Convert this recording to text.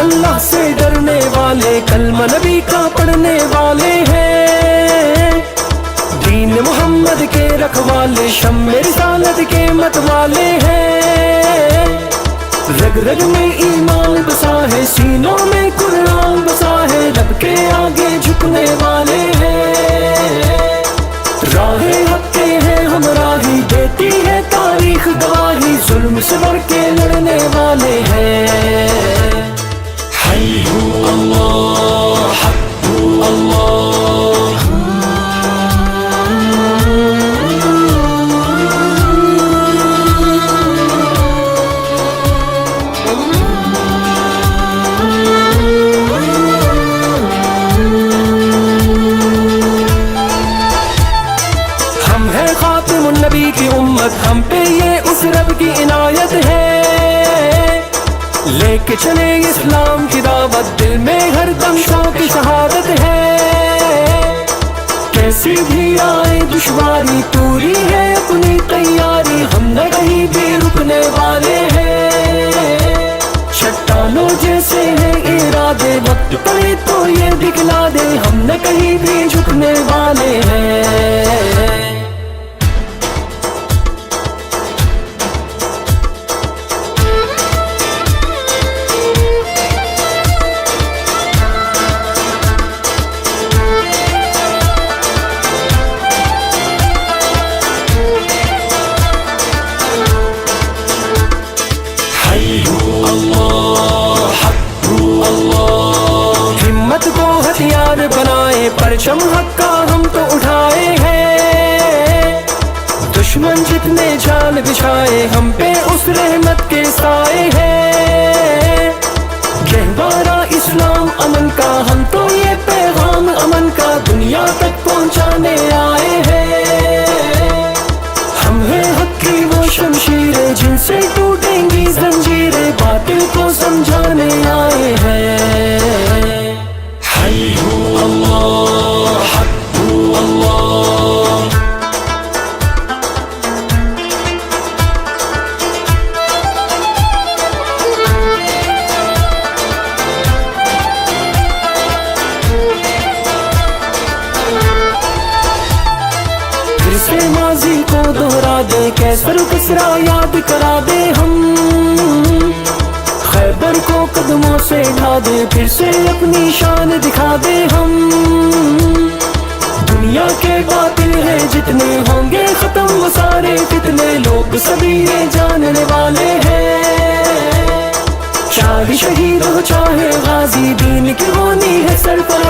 अल्लाह से डरने वाले कलमा नबी का पढ़ने वाले हैं, दीन मोहम्मद के रखवाले शम्मे रिसालत के मत वाले हैं। रग रग में ईमान बसा है, सीनों में कुरान बसा है, रब के आगे झुकने वाले हैं। राहे हक के हैं हम राही, देती है तारीख गवाही, जुल्म से बढ़ के लड़ने वाले हैं। अल्लाह अल्लाह हम हैं खातिमुन नबी की उम्मत, हम पे ये उस रब की इनायत है। लेके चले इस्लाम की दावत, दिल में हर दम शौक की शहादत है। कैसी भी आए दुश्वारी, पूरी है अपनी तैयारी, हम न कहीं भी रुकने वाले हैं। चट्टानों जैसे हैं इरादे, वक्त पड़े तो ये दिखला दे, हम न कहीं भी झुकने वाले हैं। हिम्मत को हथियार बनाए, परचम हक का हम तो उठाए हैं। दुश्मन जितने जाल बिछाए, हम पे उस रहमत के साए हैं। गहवारा इस्लाम अमन का, हम तो ये पैगाम अमन का दुनिया तक पहुंचाने आए हैं। हम हैं हक की वो शमशीरें, जिनसे टूटेंगी जंजीरें, बातिल को समझाने आए हैं। अल्लाह अल्लाह फिर से माजी को दोहरा दे, कैसर किसरा याद करा दे, हम खैबर को कदमों से ढा दे, फिर से अपनी शान दिखा दे। हम दुनिया के बातिल है जितने, होंगे खत्म वो सारे फितने, लोग सभी ये जानने वाले हैं। चाहे शहीद हो चाहे गाजी, दीन की होनी है सरफराज।